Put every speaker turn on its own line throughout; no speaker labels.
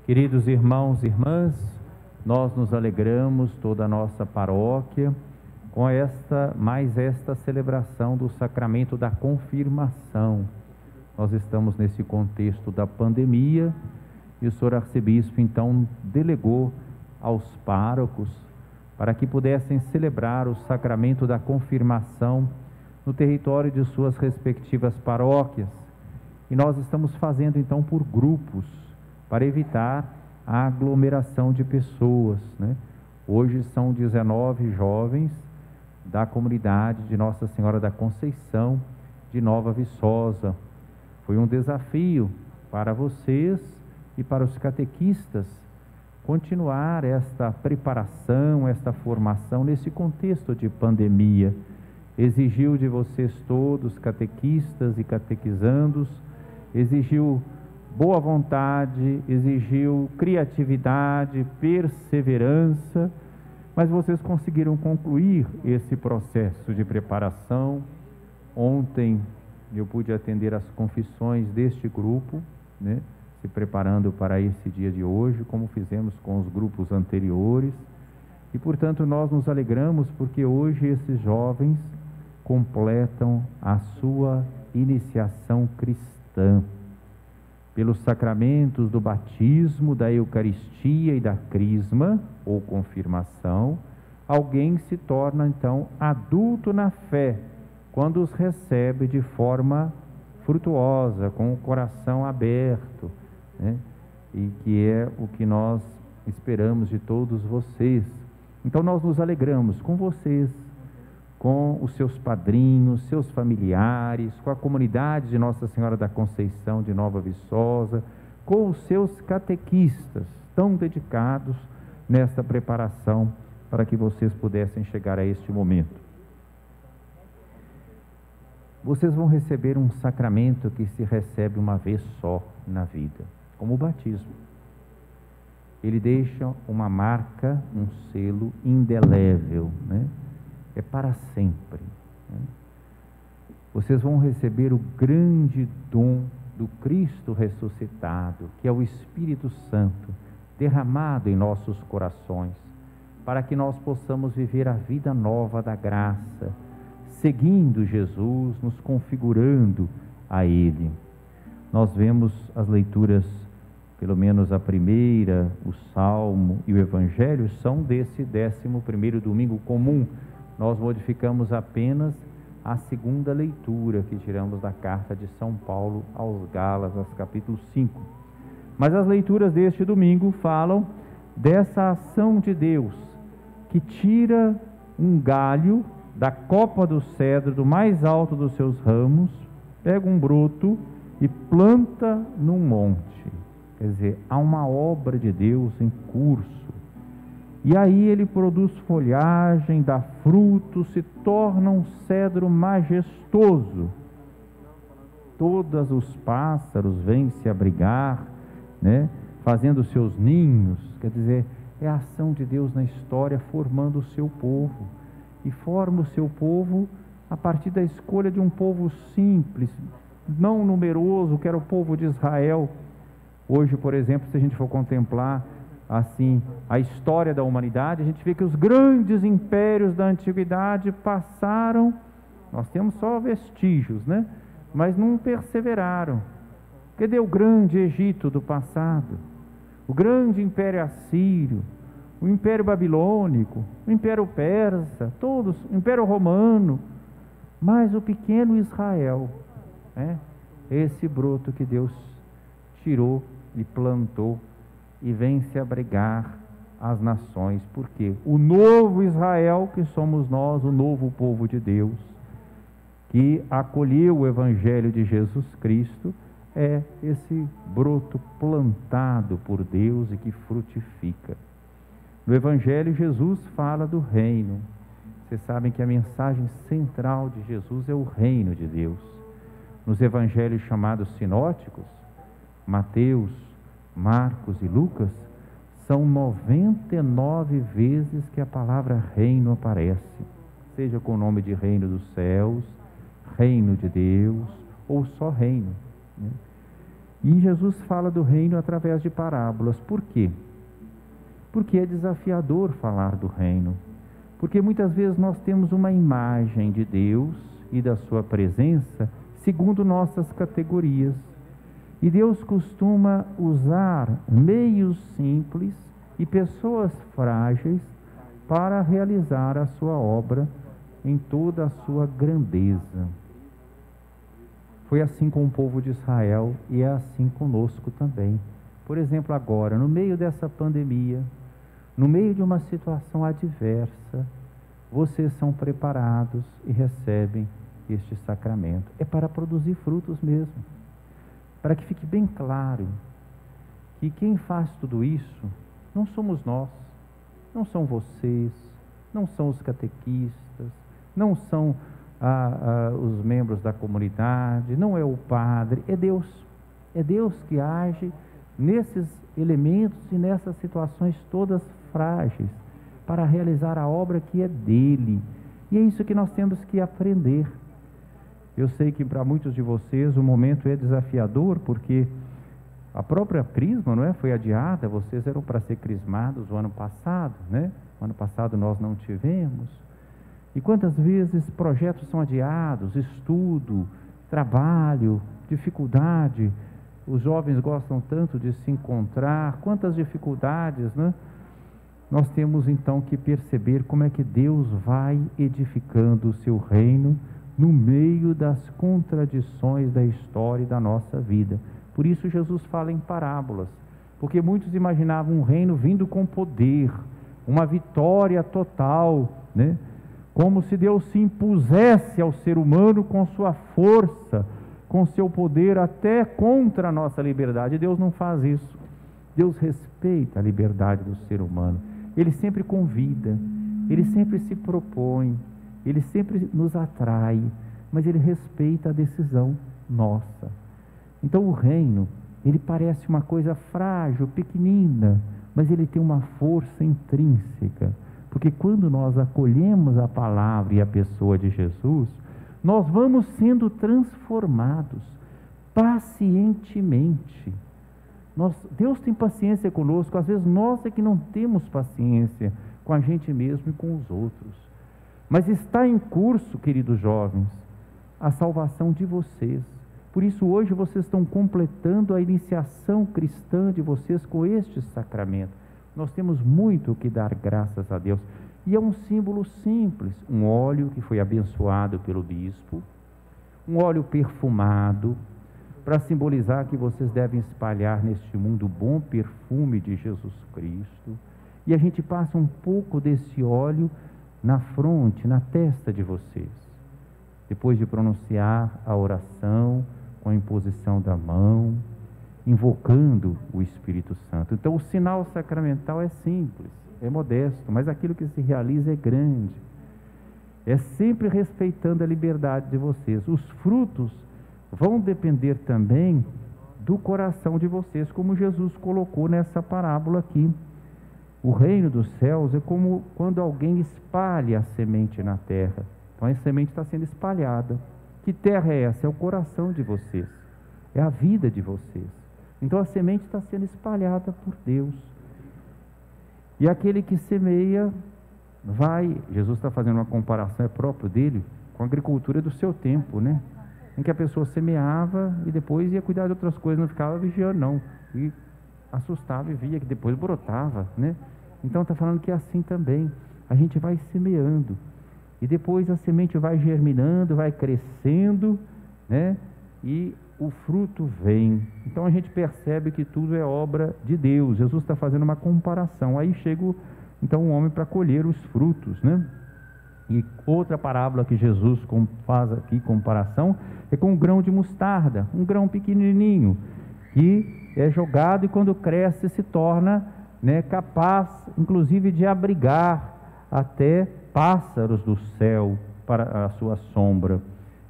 Queridos irmãos e irmãs, nós nos alegramos, toda a nossa paróquia, com mais esta celebração do sacramento da confirmação. Nós estamos nesse contexto da pandemia e o senhor arcebispo então delegou aos párocos para que pudessem celebrar o sacramento da confirmação no território de suas respectivas paróquias. E nós estamos fazendo então por grupos, para evitar a aglomeração de pessoas, né? Hoje são 19 jovens da comunidade de Nossa Senhora da Conceição de Nova Viçosa. Foi um desafio para vocês e para os catequistas continuar esta preparação, esta formação nesse contexto de pandemia. Exigiu de vocês todos, catequistas e catequizandos, exigiu boa vontade, exigiu criatividade, perseverança, mas vocês conseguiram concluir esse processo de preparação. Ontem eu pude atender as confissões deste grupo, né, se preparando para esse dia de hoje, como fizemos com os grupos anteriores, e portanto nós nos alegramos porque hoje esses jovens completam a sua iniciação cristã. Pelos sacramentos do batismo, da Eucaristia e da Crisma, ou confirmação, alguém se torna então adulto na fé, quando os recebe de forma frutuosa, com o coração aberto, né? E que é o que nós esperamos de todos vocês. Então nós nos alegramos com vocês, com os seus padrinhos, seus familiares, com a comunidade de Nossa Senhora da Conceição de Nova Viçosa, com os seus catequistas, tão dedicados nesta preparação para que vocês pudessem chegar a este momento. Vocês vão receber um sacramento que se recebe uma vez só na vida, como o batismo. Ele deixa uma marca, um selo indelével, né? É para sempre, né? Vocês vão receber o grande dom do Cristo ressuscitado, que é o Espírito Santo, derramado em nossos corações, para que nós possamos viver a vida nova da graça, seguindo Jesus, nos configurando a Ele. Nós vemos as leituras, pelo menos a primeira, o Salmo e o Evangelho, são desse 11º domingo comum. Nós modificamos apenas a segunda leitura que tiramos da carta de São Paulo aos Gálatas, capítulo 5. Mas as leituras deste domingo falam dessa ação de Deus, que tira um galho da copa do cedro, do mais alto dos seus ramos, pega um broto e planta num monte. Quer dizer, há uma obra de Deus em curso. E aí ele produz folhagem, dá fruto, se torna um cedro majestoso. Todos os pássaros vêm se abrigar, né, fazendo seus ninhos. Quer dizer, é a ação de Deus na história formando o seu povo. E forma o seu povo a partir da escolha de um povo simples, não numeroso, que era o povo de Israel. Hoje, por exemplo, se a gente for contemplar assim a história da humanidade, a gente vê que os grandes impérios da antiguidade passaram, nós temos só vestígios, né? Mas não perseveraram. Cadê o grande Egito do passado? O grande império assírio, o império babilônico, o império persa, todos, o império romano, mas o pequeno Israel, né? Esse broto que Deus tirou e plantou e vem se abrigar as nações, porque o novo Israel, que somos nós, o novo povo de Deus, que acolheu o Evangelho de Jesus Cristo, é esse broto plantado por Deus e que frutifica. No Evangelho, Jesus fala do reino. Vocês sabem que a mensagem central de Jesus é o reino de Deus. Nos Evangelhos chamados sinóticos, Mateus, Marcos e Lucas, são 99 vezes que a palavra reino aparece, seja com o nome de reino dos céus, reino de Deus, ou só reino, né? E Jesus fala do reino através de parábolas. Por quê? Porque é desafiador falar do reino. Porque muitas vezes nós temos uma imagem de Deus e da sua presença segundo nossas categorias. E Deus costuma usar meios simples e pessoas frágeis para realizar a sua obra em toda a sua grandeza. Foi assim com o povo de Israel e é assim conosco também. Por exemplo, agora, no meio dessa pandemia, no meio de uma situação adversa, vocês são preparados e recebem este sacramento. É para produzir frutos mesmo. Para que fique bem claro que quem faz tudo isso não somos nós, não são vocês, não são os catequistas, não são os membros da comunidade, não é o padre, é Deus. É Deus que age nesses elementos e nessas situações todas frágeis para realizar a obra que é dele. E é isso que nós temos que aprender. Eu sei que para muitos de vocês o momento é desafiador, porque a própria crisma, não é, foi adiada. Vocês eram para ser crismados o ano passado, né? O ano passado nós não tivemos. E quantas vezes projetos são adiados, estudo, trabalho, dificuldade. Os jovens gostam tanto de se encontrar, quantas dificuldades, né? Nós temos então que perceber como é que Deus vai edificando o seu reino no meio das contradições da história e da nossa vida. Por isso Jesus fala em parábolas, porque muitos imaginavam um reino vindo com poder, uma vitória total, né? Como se Deus se impusesse ao ser humano com sua força, com seu poder, até contra a nossa liberdade. Deus não faz isso. Deus respeita a liberdade do ser humano. Ele sempre convida, Ele sempre se propõe, Ele sempre nos atrai, mas Ele respeita a decisão nossa. Então o reino, ele parece uma coisa frágil, pequenina, mas ele tem uma força intrínseca. Porque quando nós acolhemos a palavra e a pessoa de Jesus, nós vamos sendo transformados pacientemente. Deus tem paciência conosco, às vezes nós é que não temos paciência com a gente mesmo e com os outros. Mas está em curso, queridos jovens, a salvação de vocês. Por isso hoje vocês estão completando a iniciação cristã de vocês com este sacramento. Nós temos muito que dar graças a Deus. E é um símbolo simples, um óleo que foi abençoado pelo bispo, um óleo perfumado, para simbolizar que vocês devem espalhar neste mundo o bom perfume de Jesus Cristo. E a gente passa um pouco desse óleo na fronte, na testa de vocês. Depois de pronunciar a oração, com a imposição da mão, invocando o Espírito Santo. Então o sinal sacramental é simples, é modesto, mas aquilo que se realiza é grande. É sempre respeitando a liberdade de vocês. Os frutos vão depender também do coração de vocês, como Jesus colocou nessa parábola aqui. O reino dos céus é como quando alguém espalha a semente na terra. Então a semente está sendo espalhada. Que terra é essa? É o coração de vocês, é a vida de vocês. Então a semente está sendo espalhada por Deus. E aquele que semeia Jesus está fazendo uma comparação, é próprio dele, com a agricultura do seu tempo, né? Em que a pessoa semeava e depois ia cuidar de outras coisas, não ficava vigiando não, e assustava e via que depois brotava, né? Então está falando que é assim também, a gente vai semeando, e depois a semente vai germinando, vai crescendo, né? E o fruto vem. Então a gente percebe que tudo é obra de Deus. Jesus está fazendo uma comparação. Aí chega então um homem para colher os frutos, né? E outra parábola que Jesus faz aqui comparação é com o grão de mostarda, um grão pequenininho que é jogado e quando cresce se torna, né, capaz inclusive de abrigar até pássaros do céu para a sua sombra.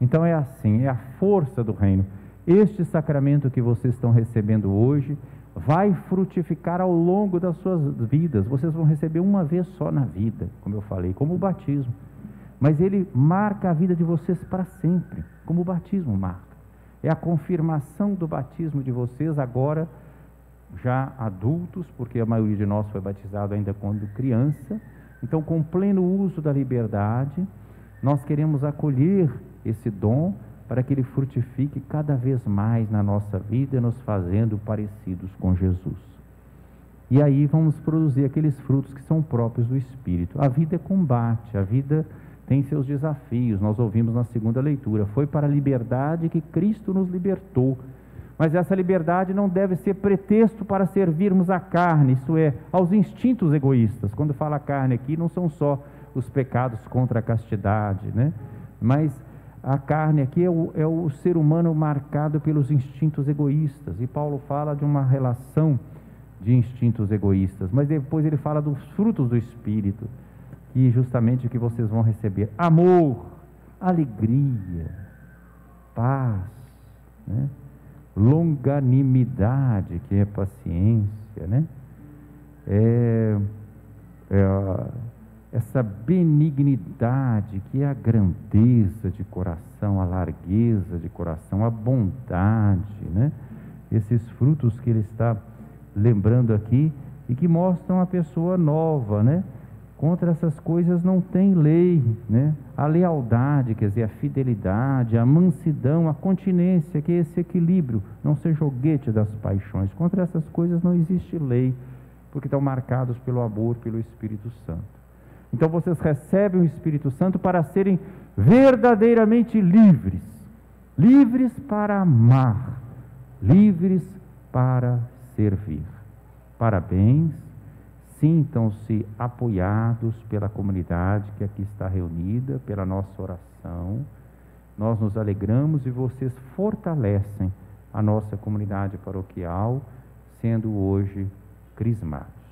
Então é assim, é a força do reino. Este sacramento que vocês estão recebendo hoje vai frutificar ao longo das suas vidas. Vocês vão receber uma vez só na vida, como eu falei, como o batismo. Mas ele marca a vida de vocês para sempre, como o batismo marca. É a confirmação do batismo de vocês agora, já adultos, porque a maioria de nós foi batizado ainda quando criança. Então, com pleno uso da liberdade, nós queremos acolher esse dom para que ele frutifique cada vez mais na nossa vida, nos fazendo parecidos com Jesus. E aí vamos produzir aqueles frutos que são próprios do Espírito. A vida é combate, a vida tem seus desafios. Nós ouvimos na segunda leitura, foi para a liberdade que Cristo nos libertou. Mas essa liberdade não deve ser pretexto para servirmos à carne, isto é, aos instintos egoístas. Quando fala carne aqui, não são só os pecados contra a castidade, né? Mas a carne aqui é o ser humano marcado pelos instintos egoístas. E Paulo fala de uma relação de instintos egoístas, mas depois ele fala dos frutos do Espírito, e justamente o que vocês vão receber: amor, alegria, paz, né? Longanimidade, que é paciência, né? Essa benignidade, que é a grandeza de coração, a largueza de coração, a bondade, né? Esses frutos que ele está lembrando aqui e que mostram a pessoa nova, né? Contra essas coisas não tem lei, né? A lealdade, quer dizer, a fidelidade, a mansidão, a continência, que é esse equilíbrio, não ser joguete das paixões. Contra essas coisas não existe lei, porque estão marcados pelo amor, pelo Espírito Santo. Então vocês recebem o Espírito Santo para serem verdadeiramente livres, livres para amar, livres para servir. Parabéns, sintam-se apoiados pela comunidade que aqui está reunida, pela nossa oração. Nós nos alegramos e vocês fortalecem a nossa comunidade paroquial, sendo hoje crismáticos.